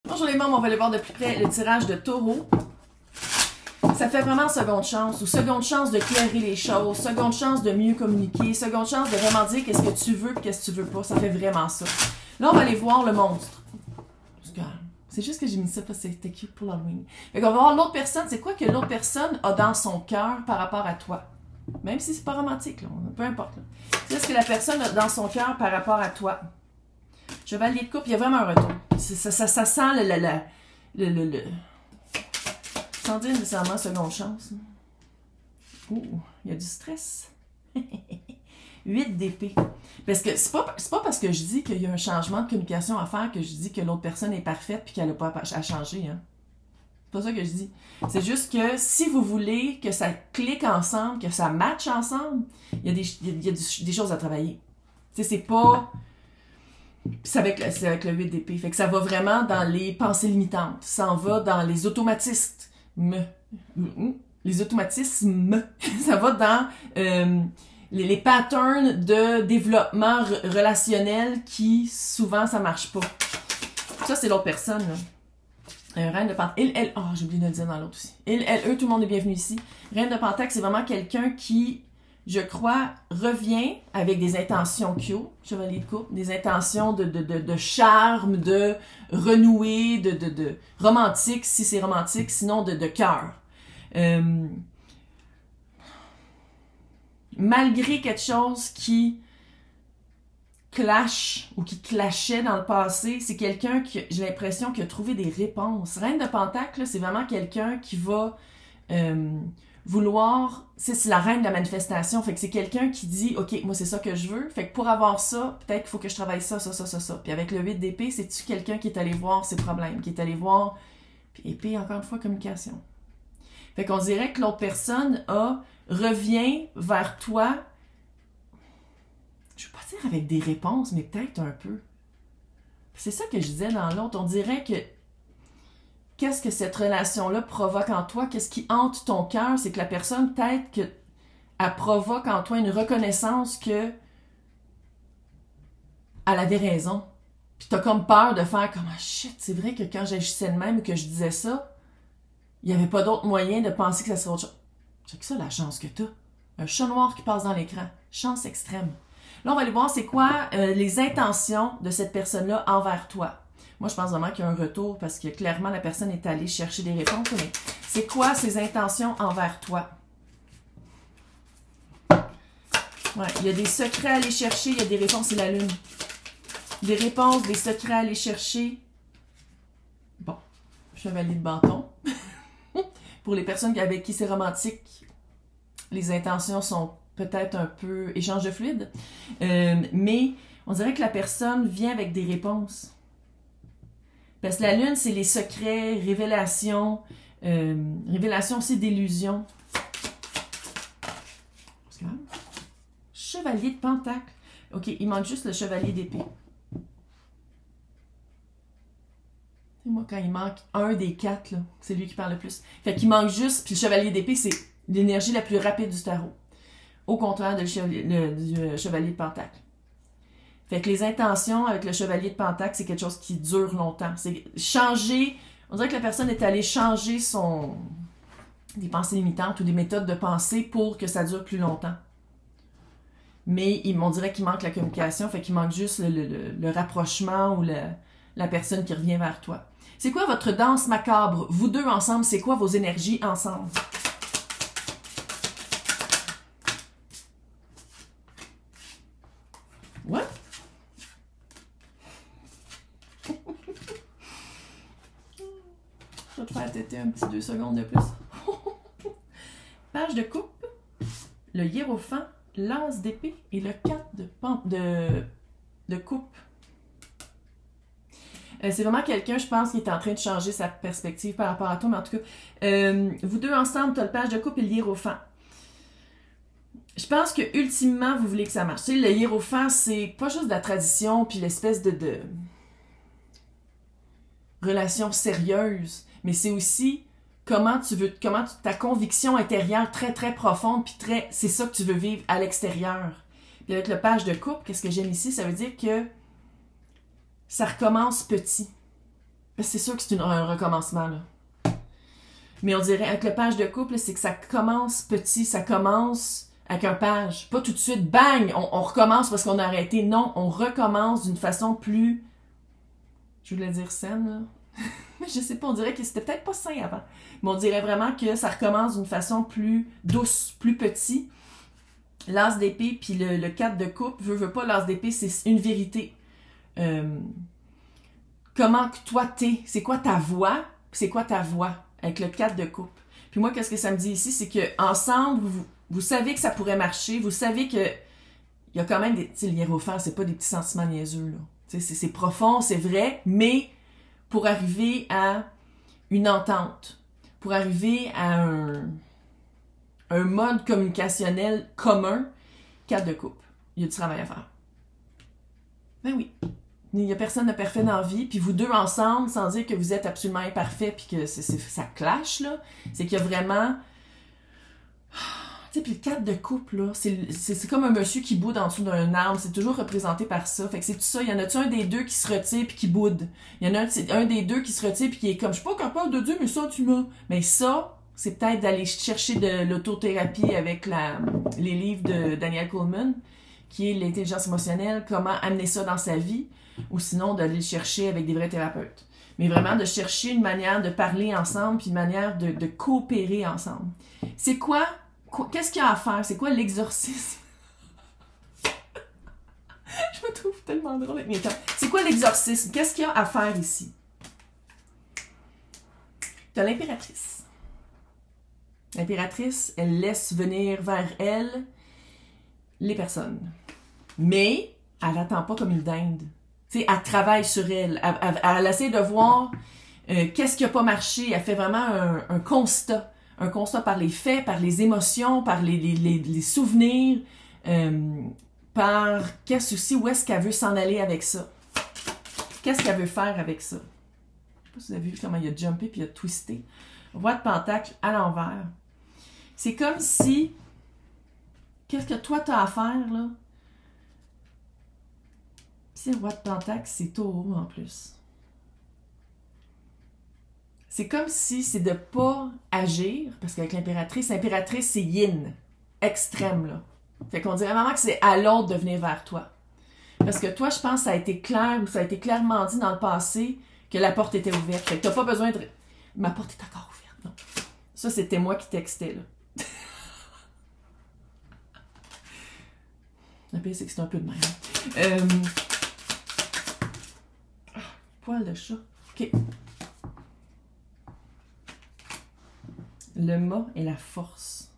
Bonjour les mômes, on va aller voir de plus près le tirage de Taureau. Ça fait vraiment seconde chance, ou seconde chance de clairer les choses, seconde chance de mieux communiquer, seconde chance de vraiment dire qu'est-ce que tu veux et qu'est-ce que tu veux pas. Ça fait vraiment ça. Là, on va aller voir le monstre. C'est juste que j'ai mis ça parce que c'était cute pour l'Halloween. Fait qu'on va voir l'autre personne. C'est quoi que l'autre personne a dans son cœur par rapport à toi? Même si c'est pas romantique, là, peu importe. C'est ce que la personne a dans son cœur par rapport à toi. Chevalier de coupe, il y a vraiment un retour. Ça sent sans dire nécessairement seconde chance. Ouh, il y a du stress. 8 d'épée. Parce que c'est pas parce que je dis qu'il y a un changement de communication à faire que je dis que l'autre personne est parfaite puis qu'elle n'a pas à changer. Hein. C'est pas ça que je dis. C'est juste que si vous voulez que ça clique ensemble, que ça matche ensemble, il y a des choses à travailler. Tu sais, c'est pas... C'est avec le 8 d'épée. Fait que ça va vraiment dans les pensées limitantes. Ça en va dans les automatismes. Les automatismes. Ça va dans les patterns de développement relationnel qui, souvent, ça marche pas. Ça, c'est l'autre personne, là. Reine de Pentacle. Oh, j'ai oublié de le dire dans l'autre aussi. Eux, tout le monde est bienvenu ici. Reine de Pentacle, c'est vraiment quelqu'un qui, je crois, revient avec des intentions cute, chevalier de coupe, des intentions de charme, de renouer, de romantique, si c'est romantique, sinon de cœur. Malgré quelque chose qui clash ou qui clashait dans le passé, c'est quelqu'un qui, j'ai l'impression, qui a trouvé des réponses. Reine de Pentacle, c'est vraiment quelqu'un qui va vouloir... C'est la reine de la manifestation. Fait que c'est quelqu'un qui dit, OK, moi, c'est ça que je veux. Fait que pour avoir ça, peut-être qu'il faut que je travaille ça. Puis avec le 8 d'épée, c'est-tu quelqu'un qui est allé voir ses problèmes, qui est allé voir... Puis épée, encore une fois, communication. Fait qu'on dirait que l'autre personne revient vers toi... Je ne veux pas dire avec des réponses, mais peut-être un peu. C'est ça que je disais dans l'autre. On dirait que qu'est-ce que cette relation-là provoque en toi? Qu'est-ce qui hante ton cœur? C'est que la personne, peut-être qu'elle provoque en toi une reconnaissance que elle avait raison. Puis t'as comme peur de faire comme « Ah shit, c'est vrai que quand j'agissais de même ou que je disais ça, il n'y avait pas d'autre moyen de penser que ça serait autre chose. » C'est que ça la chance que t'as. Un chat noir qui passe dans l'écran. Chance extrême. Là, on va aller voir c'est quoi les intentions de cette personne-là envers toi. Moi, je pense vraiment qu'il y a un retour parce que clairement, la personne est allée chercher des réponses. Mais c'est quoi ses intentions envers toi? Ouais, il y a des secrets à aller chercher, il y a des réponses, c'est la lune. Des réponses, des secrets à aller chercher. Bon, chevalier de bâton. Pour les personnes avec qui c'est romantique, les intentions sont peut-être un peu échange de fluide, mais on dirait que la personne vient avec des réponses. Parce que la lune, c'est les secrets, révélations, révélation aussi d'illusions. Chevalier de Pentacle. OK, il manque juste le chevalier d'épée. C'est moi, quand il manque un des 4, c'est lui qui parle le plus. Fait qu'il manque juste, puis le chevalier d'épée, c'est l'énergie la plus rapide du tarot. Au contraire du chevalier de Pentacle. Fait que les intentions avec le chevalier de Pentacle, c'est quelque chose qui dure longtemps. C'est changer... On dirait que la personne est allée changer des pensées limitantes ou des méthodes de pensée pour que ça dure plus longtemps. Mais on dirait qu'il manque la communication, fait qu'il manque juste le rapprochement ou la personne qui revient vers toi. C'est quoi votre danse macabre? Vous deux ensemble, c'est quoi vos énergies ensemble? Ouais? Je vais te faire têter un petit 2 secondes de plus. Page de coupe, le hiérophant, l'as d'épée et le 4 de coupe. C'est vraiment quelqu'un, je pense, qui est en train de changer sa perspective par rapport à toi, mais en tout cas, vous deux ensemble, tu as le page de coupe et le hiérophant. Je pense que ultimement, vous voulez que ça marche. Tu sais, le hiérophant, c'est pas juste de la tradition puis l'espèce de relation sérieuse, mais c'est aussi ta conviction intérieure très très profonde puis c'est ça que tu veux vivre à l'extérieur. Puis avec le page de coupe, qu'est-ce que j'aime ici? Ça veut dire que ça recommence petit. Parce que c'est sûr que c'est un recommencement, là. Mais on dirait, avec le page de couple, c'est que ça commence petit, ça commence avec un page. Pas tout de suite, bang, on recommence parce qu'on a arrêté. Non, on recommence d'une façon plus, je voulais dire saine, là. Mais je sais pas, on dirait que c'était peut-être pas sain avant. Mais on dirait vraiment que ça recommence d'une façon plus douce, plus petit. L'as d'épée, puis le 4 de coupe, veut pas, l'as d'épée, c'est une vérité. Comment que toi t'es, c'est quoi ta voix, c'est quoi ta voix avec le 4 de coupe. Puis moi, qu'est-ce que ça me dit ici, c'est que ensemble, vous savez que ça pourrait marcher, vous savez que il y a quand même des, tu sais, le hiérophant, c'est pas des petits sentiments niaiseux, là. Tu sais, c'est profond, c'est vrai, mais pour arriver à une entente, pour arriver à un mode communicationnel commun, 4 de coupe. Il y a du travail à faire. Ben oui. Il n'y a personne de parfait dans la vie, puis vous deux ensemble, sans dire que vous êtes absolument imparfait, puis que ça clash, là, c'est qu'il y a vraiment... Tu sais, puis le 4 de coupe, là, c'est comme un monsieur qui boude en dessous d'un arbre, c'est toujours représenté par ça. Fait que c'est tout ça. Il y en a-tu un des deux qui se retire puis qui boude? Il y en a un des deux qui se retire puis qui est comme, je suis pas capable de dire, mais ça, tu m'as... Mais ça, c'est peut-être d'aller chercher de l'autothérapie avec les livres de Daniel Goleman, qui est l'intelligence émotionnelle, comment amener ça dans sa vie, ou sinon d'aller le chercher avec des vrais thérapeutes. Mais vraiment de chercher une manière de parler ensemble, puis une manière de coopérer ensemble. C'est quoi? Qu'est-ce qu'il y a à faire? C'est quoi l'exorcisme? Je me trouve tellement drôle avec mes temps. C'est quoi l'exorcisme? Qu'est-ce qu'il y a à faire ici? T'as l'impératrice. L'impératrice, elle laisse venir vers elle les personnes. Mais elle n'attend pas comme une dinde. Tu sais, elle travaille sur elle. Elle essaie de voir qu'est-ce qui n'a pas marché. Elle fait vraiment un constat. Un constat par les faits, par les émotions, par les souvenirs, par qu'est-ce aussi, où est-ce qu'elle veut s'en aller avec ça. Qu'est-ce qu'elle veut faire avec ça. Je sais pas si vous avez vu comment il a jumpé puis il a twisté. Roi de Pentacle à l'envers. C'est comme si, qu'est-ce que toi t'as à faire, là? Puis le Roi de Pentacle, c'est Taureau en plus. C'est comme si c'est de pas agir, parce qu'avec l'impératrice c'est yin, extrême, là. Fait qu'on dirait vraiment que c'est à l'autre de venir vers toi. Parce que toi, je pense que ça a été clair, ou ça a été clairement dit dans le passé, que la porte était ouverte. Fait que t'as pas besoin de... Ma porte est encore ouverte, non. Ça, c'était moi qui textais, là. Le pire, c'est que c'est un peu de même. Poil de chat. OK. Le mât et la force.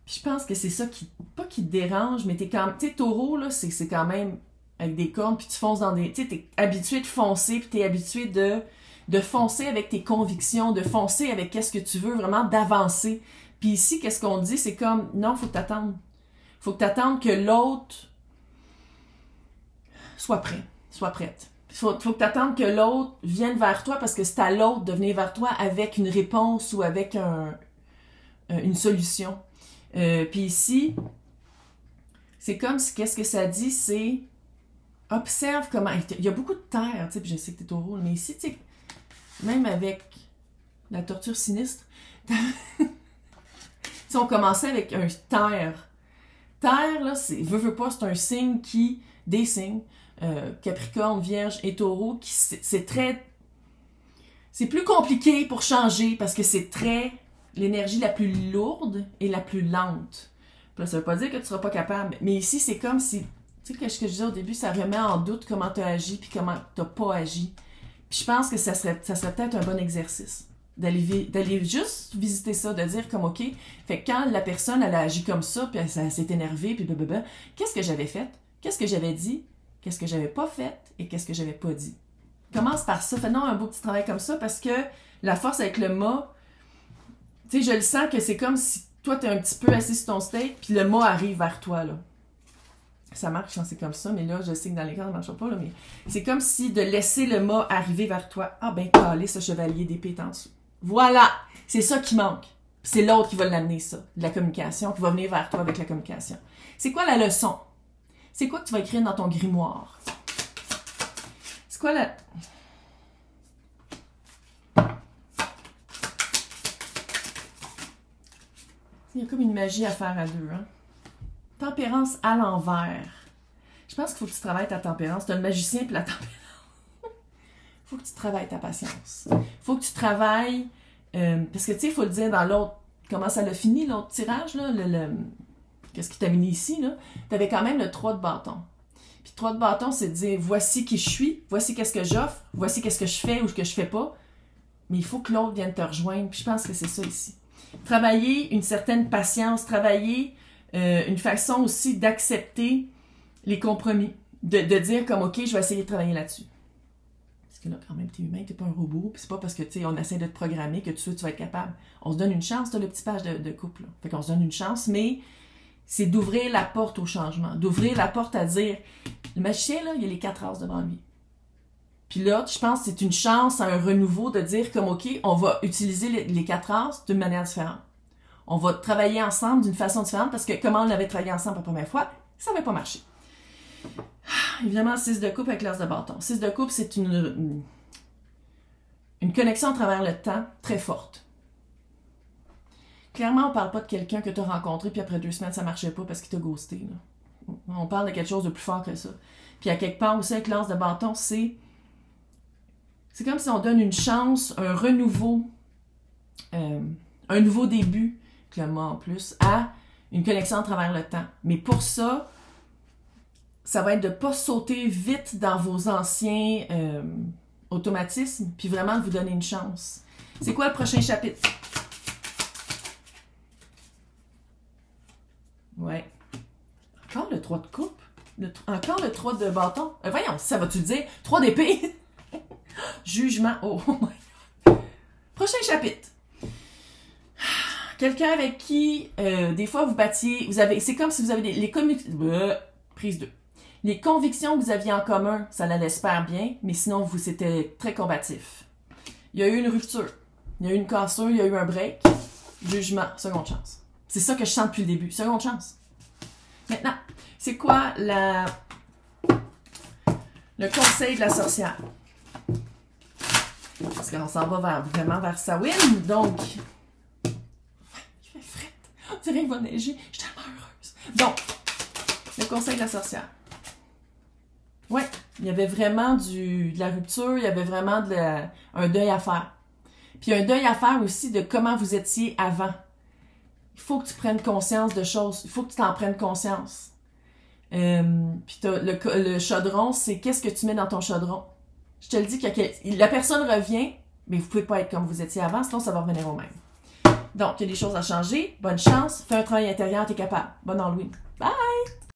Puis je pense que c'est ça qui, pas qui te dérange, mais t'es quand, tu sais, taureau, là, c'est quand même avec des cornes, puis tu fonces dans des, tu sais, t'es habitué de foncer, puis t'es habitué de foncer avec tes convictions, de foncer avec qu'est-ce que tu veux, vraiment d'avancer. Puis ici, qu'est-ce qu'on dit, c'est comme, non, faut que t'attendes. Faut que t'attendes que l'autre soit prêt, soit prête. Faut que t'attendes que l'autre vienne vers toi parce que c'est à l'autre de venir vers toi avec une réponse ou avec une solution. Puis ici, c'est comme si, qu'est-ce que ça dit, c'est observe comment... Il y a beaucoup de terre, tu sais, puis je sais que t'es taureau, mais ici, tu sais, même avec la torture sinistre, si on commençait avec un terre. Terre, là, veut pas, c'est un signe qui... Des signes... Capricorne, Vierge et Taureau, c'est très... C'est plus compliqué pour changer parce que c'est très... l'énergie la plus lourde et la plus lente. Puis là, ça veut pas dire que tu seras pas capable, mais ici, c'est comme si... Tu sais, ce que je disais au début, ça remet en doute comment tu as agi puis comment tu n'as pas agi. Puis je pense que ça serait peut-être un bon exercice d'aller juste visiter ça, de dire comme, OK, fait que quand la personne, elle a agi comme ça, puis elle s'est énervée, puis blablabla, qu'est-ce que j'avais fait? Qu'est-ce que j'avais dit? Qu'est-ce que j'avais pas fait et qu'est-ce que j'avais pas dit. Commence par ça. Fais-nous un beau petit travail comme ça parce que la force avec le mât, tu sais, je le sens que c'est comme si toi, t'es un petit peu assis sur ton steak puis le mât arrive vers toi, là. Ça marche quand c'est comme ça, mais là, je sais que dans les cas, ça marche pas, là, mais c'est comme si de laisser le mât arriver vers toi. Ah ben, calé, ce chevalier d'épée en dessous. Voilà! C'est ça qui manque. C'est l'autre qui va l'amener, ça. De la communication, qui va venir vers toi avec la communication. C'est quoi la leçon? C'est quoi que tu vas écrire dans ton grimoire? C'est quoi la... Il y a comme une magie à faire à deux, hein? Tempérance à l'envers. Je pense qu'il faut que tu travailles ta tempérance. Tu as le magicien puis la tempérance. Il faut que tu travailles ta patience. Il faut que tu travailles... parce que, tu sais, il faut le dire dans l'autre... Comment ça l'a fini, l'autre tirage, là? Qu'est-ce qui t'a mis ici, là? Tu avais quand même le 3 de bâton. Puis 3 de bâton, c'est de dire, voici qui je suis, voici qu'est-ce que j'offre, voici qu'est-ce que je fais ou ce que je fais pas. Mais il faut que l'autre vienne te rejoindre. Puis je pense que c'est ça ici. Travailler une certaine patience, travailler une façon aussi d'accepter les compromis. De dire comme, OK, je vais essayer de travailler là-dessus. Parce que là, quand même, t'es humain, t'es pas un robot. Puis c'est pas parce que, tu sais, on essaie de te programmer que tu vas être capable. On se donne une chance, t'as le petit page de couple. Là. Fait qu'on se donne une chance, mais c'est d'ouvrir la porte au changement. D'ouvrir la porte à dire, le magicien, là, il y a les 4 as devant lui. Puis là, je pense que c'est une chance, un renouveau de dire comme, OK, on va utiliser les 4 as d'une manière différente. On va travailler ensemble d'une façon différente parce que comment on avait travaillé ensemble la première fois, ça n'avait pas marché. Évidemment, 6 de coupe avec l'as de bâton. 6 de coupe, c'est une connexion à travers le temps très forte. Clairement, on ne parle pas de quelqu'un que tu as rencontré puis après 2 semaines, ça ne marchait pas parce qu'il t'a ghosté. Là. On parle de quelque chose de plus fort que ça. Puis à quelque part aussi avec l'as de bâton, c'est comme si on donne une chance, un renouveau, un nouveau début, clairement en plus, à une connexion à travers le temps. Mais pour ça, ça va être de ne pas sauter vite dans vos anciens automatismes, puis vraiment de vous donner une chance. C'est quoi le prochain chapitre? Ouais. Encore le 3 de coupe? Encore le 3 de bâton? Voyons, ça va-tu dire? 3 d'épée? Jugement. Oh my God. Prochain chapitre. Quelqu'un avec qui, des fois, vous battiez... C'est comme si vous avez prise 2. Les convictions que vous aviez en commun, ça allait super bien, mais sinon, c'était très combatif. Il y a eu une rupture. Il y a eu une cassure, il y a eu un break. Jugement, seconde chance. C'est ça que je sens depuis le début. Seconde chance. Maintenant, c'est quoi le conseil de la sorcière? Parce qu'on s'en va vraiment vers Samhain, donc... Il fait frette. On dirait qu'il va neiger. Je suis tellement heureuse. Donc, le conseil de la sorcière. Ouais, il y avait vraiment de la rupture, il y avait vraiment un deuil à faire. Puis un deuil à faire aussi de comment vous étiez avant. Il faut que tu prennes conscience de choses. Il faut que tu t'en prennes conscience. Puis le chaudron, c'est qu'est-ce que tu mets dans ton chaudron. Je te le dis, la personne revient, mais vous ne pouvez pas être comme vous étiez avant, sinon ça va revenir au même. Donc, il y a des choses à changer. Bonne chance. Fais un travail intérieur, tu es capable. Bonne Halloween. Bye!